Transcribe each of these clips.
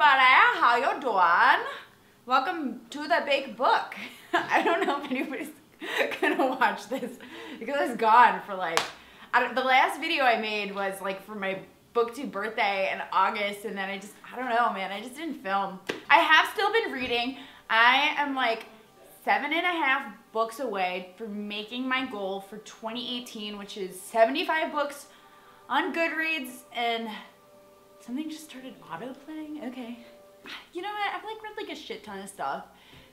everybody, how you doing? Welcome to the big book. I don't know if anybody's gonna watch this because I was gone for like, the last video I made was like for my booktube birthday in August, and then I don't know, man, I just didn't film. I have still been reading. I am like 7.5 books away from making my goal for 2018, which is 75 books on Goodreads, and something just started auto-playing. Okay. You know what? I've like read like a shit ton of stuff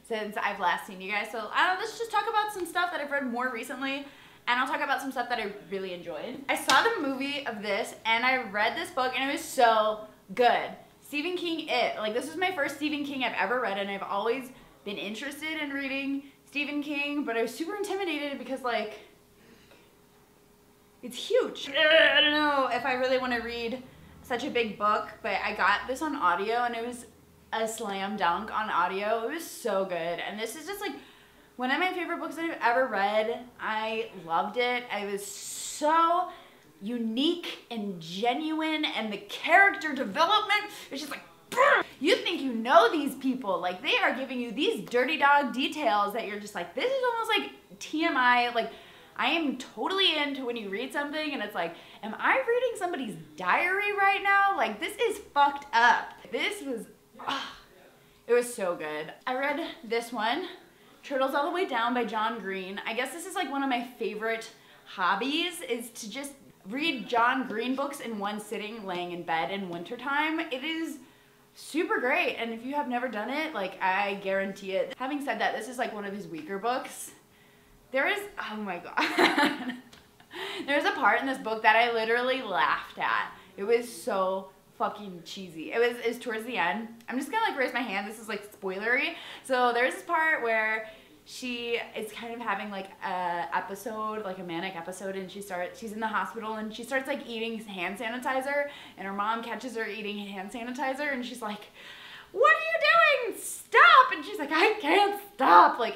since I've last seen you guys, so let's just talk about some stuff that I've read more recently, and I'll talk about some stuff that I really enjoyed. I saw the movie of this, and I read this book, and it was so good. Stephen King, It. Like, this was my first Stephen King I've ever read, and I've always been interested in reading Stephen King, but I was super intimidated because, like, it's huge. I don't know if I really want to read such a big book, but I got this on audio, and it was a slam dunk on audio. It was so good, and this is just like one of my favorite books that I've ever read. I loved it. It was so unique and genuine, and the character development is just like, brr! You think you know these people. Like, they are giving you these dirty dog details that you're just like, this is almost like TMI. Like, I am totally into when you read something and it's like, am I reading somebody's diary right now? Like, this is fucked up. This was, it was so good. I read this one, Turtles All the Way Down by John Green. I guess this is like one of my favorite hobbies, is to just read John Green books in one sitting, laying in bed in wintertime. It is super great, and if you have never done it, like, I guarantee it. Having said that, this is like one of his weaker books. There is, oh my god. There's a part in this book that I literally laughed at. It was so fucking cheesy. It was towards the end. I'm just gonna like raise my hand. This is like spoilery. So there's this part where she is kind of having like a episode, like a manic episode, and she's in the hospital, and she starts like eating hand sanitizer, and her mom catches her eating hand sanitizer, and she's like, "What are you doing? Stop!" And she's like, "I can't stop." Like,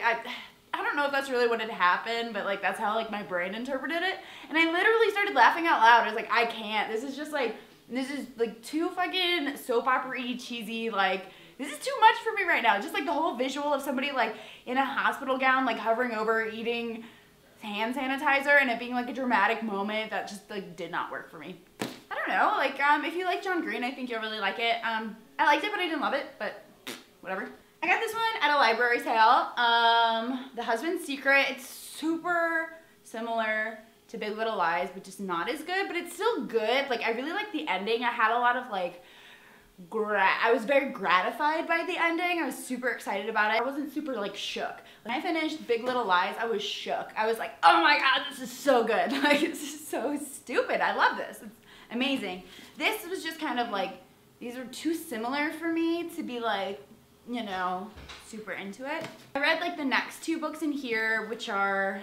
I don't know if that's really what had happened, but like that's how like my brain interpreted it. And I literally started laughing out loud. I was like, I can't. This is like too fucking soap opera-y, cheesy. Like, this is too much for me right now. Just like the whole visual of somebody like in a hospital gown, like hovering over eating hand sanitizer, and it being like a dramatic moment that just like did not work for me. I don't know. Like, if you like John Green, I think you'll really like it. I liked it, but I didn't love it, but whatever. I got this one at a library sale. The Husband's Secret. It's super similar to Big Little Lies, but just not as good, but it's still good. Like, I really like the ending. I had a lot of like, I was very gratified by the ending. I was super excited about it. I wasn't super like shook. When I finished Big Little Lies, I was shook. I was like, oh my god, this is so good. Like, this is so stupid. I love this. It's amazing. This was just kind of like, these are too similar for me to be like, you know, super into it. I read like the next two books in here, which are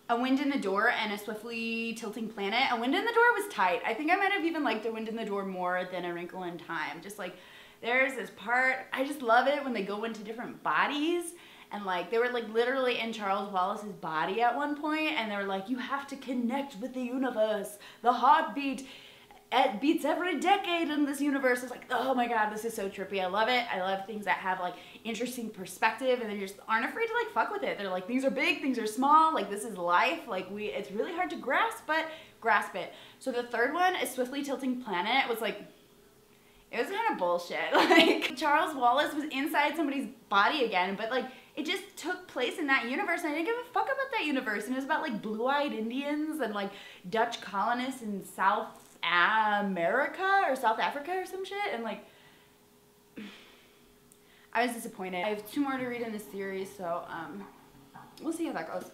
A Wind in the Door and A Swiftly Tilting Planet. A Wind in the Door was tight. I think I might have even liked A Wind in the Door more than A Wrinkle in Time. Just like, there's this part, I just love it when they go into different bodies, and like they were like literally in Charles Wallace's body at one point, and they were like, you have to connect with the universe. The heartbeat, it beats every decade in this universe. It's like, oh my god, this is so trippy. I love it. I love things that have like interesting perspective, and they just aren't afraid to like fuck with it. They're like, things are big, things are small, like this is life. Like, it's really hard to grasp, but grasp it. So the third one is Swiftly Tilting Planet. Was like, it was kind of bullshit. Like, Charles Wallace was inside somebody's body again, but like it just took place in that universe, and I didn't give a fuck about that universe. And it was about like blue-eyed Indians and like Dutch colonists in South America or South Africa or some shit, and like, I was disappointed. I have 2 more to read in this series, so we'll see how that goes.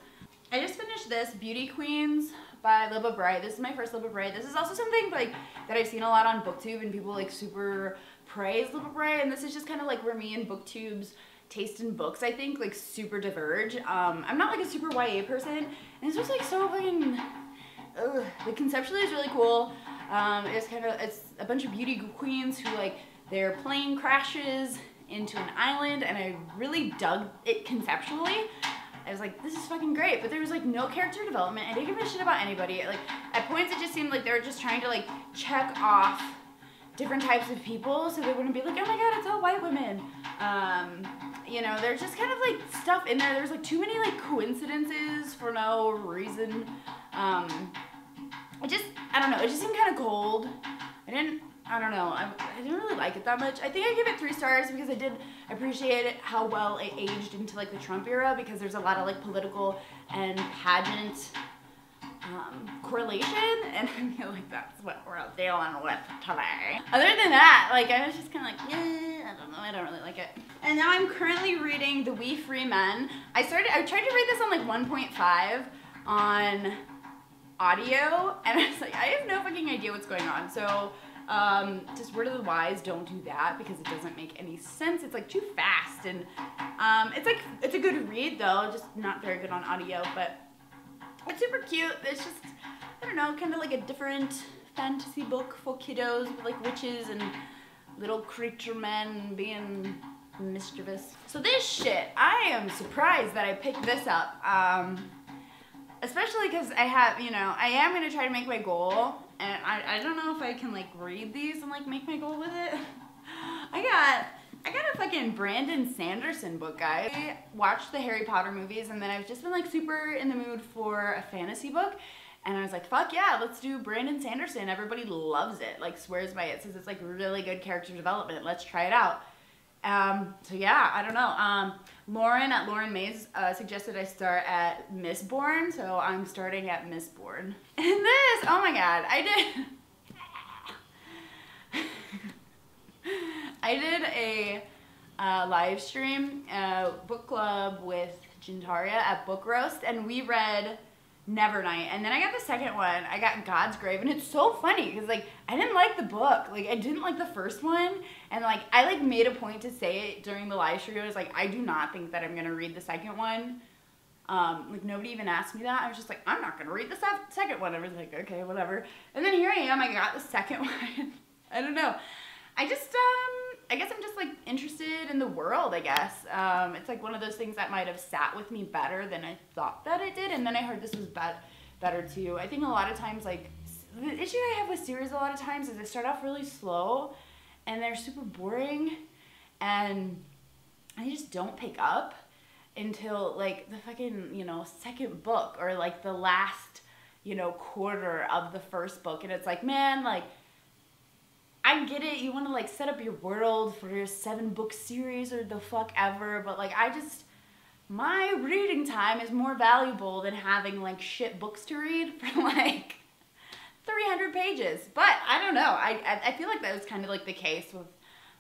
I just finished this, Beauty Queens by Libba Bright. This is my first Libba Bright. This is also something like that I've seen a lot on BookTube, and people like super praise Libba Bright, and this is just kind of like where me and BookTube's taste in books, I think, like super diverge. I'm not like a super YA person, and this was like so fucking, like conceptually it's really cool. It's a bunch of beauty queens who like, their plane crashes into an island, and I really dug it conceptually. I was like, this is fucking great, but there was like no character development. I didn't give a shit about anybody. Like, at points it just seemed like they were just trying to like check off different types of people, so they wouldn't be like, oh my god, it's all white women. You know, there's just kind of like stuff in there. There's like too many like coincidences for no reason. I don't know, it just seemed kind of cold. I don't know, I didn't really like it that much. I think I give it 3 stars because I did appreciate how well it aged into like the Trump era, because there's a lot of like political and pageant correlation, and I feel like that's what we're dealing with today. Other than that, like, I was just kind of like, I don't know, I don't really like it. And now I'm currently reading The We Free Men. I tried to read this on like 1.5 on audio, and I was like, I have no fucking idea what's going on. So just word of the wise, don't do that, because it doesn't make any sense. It's like too fast, and it's a good read though, just not very good on audio, but it's super cute. It's just, I don't know, kind of like a different fantasy book for kiddos with like witches and little creature men being mischievous. So this shit, I am surprised that I picked this up. Especially because I have, you know, I am going to try to make my goal, and I don't know if I can like read these and like make my goal with it. I got a fucking Brandon Sanderson book, guys. I watched the Harry Potter movies, and then I've just been like super in the mood for a fantasy book, and I was like, fuck yeah, let's do Brandon Sanderson. Everybody loves it, like swears by it, says it's like really good character development. Let's try it out. So yeah, I don't know. Lauren at Lauren Mays suggested I start at Mistborn, so I'm starting at Mistborn. And this, oh my god, I did a live stream, book club with Gintaria at Book Roast, and we read Nevernight, and then I got the second one. I got God's Grave, and it's so funny because like I didn't like the book, like I didn't like the first one, and like I like made a point to say it during the live stream. I was like, I do not think that I'm gonna read the second one. Like nobody even asked me that. I was just like, I'm not gonna read the second one. I was like, okay, whatever. And then here I am. I got the second one. I don't know. I guess I'm just like interested in the world, I guess. It's like one of those things that might have sat with me better than I thought that it did, and then I heard this was better too. I think a lot of times, like, the issue I have with series a lot of times is they start off really slow, and they're super boring, and I just don't pick up until, like, the fucking, you know, second book, or, like, the last, you know, quarter of the first book, and it's like, man, like, I get it, you want to like set up your world for your 7-book series or the fuck ever, but like my reading time is more valuable than having like shit books to read for like 300 pages. But I don't know, I feel like that was kind of like the case with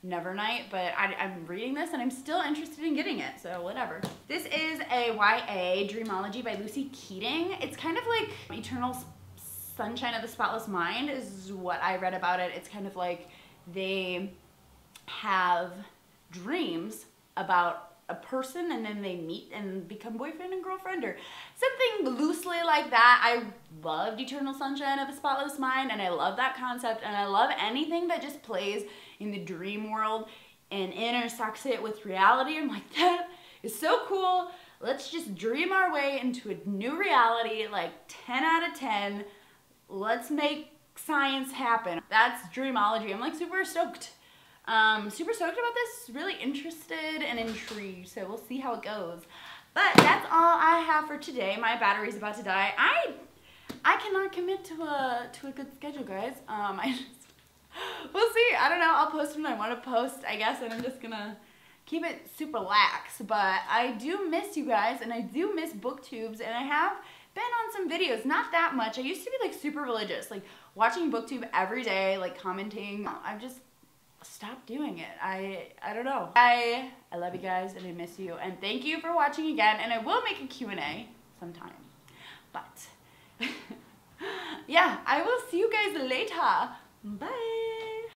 Nevernight, but I'm reading this and I'm still interested in getting it, so whatever. This is a YA Dreamology by Lucy Keating. It's kind of like Eternal Sunshine of the Spotless Mind is what I read about it. It's kind of like they have dreams about a person, and then they meet and become boyfriend and girlfriend, or something loosely like that. I loved Eternal Sunshine of the Spotless Mind, and I love that concept, and I love anything that just plays in the dream world and intersects it with reality. I'm like, that is so cool. Let's just dream our way into a new reality, like 10 out of 10. Let's make science happen. That's Dreamology. I'm like super stoked. Super stoked about this. Really interested and intrigued. So we'll see how it goes. But that's all I have for today. My battery's about to die. I cannot commit to a good schedule, guys. We'll see. I don't know. I'll post when I want to post, I guess, and I'm just gonna keep it super lax. But I do miss you guys, and I do miss booktubes, and I have been on some videos, not that much. I used to be like super religious, like watching booktube every day, like commenting. I've just stopped doing it. I don't know. I love you guys, and I miss you, and thank you for watching again, and I will make a Q&A sometime. But yeah, I will see you guys later. Bye.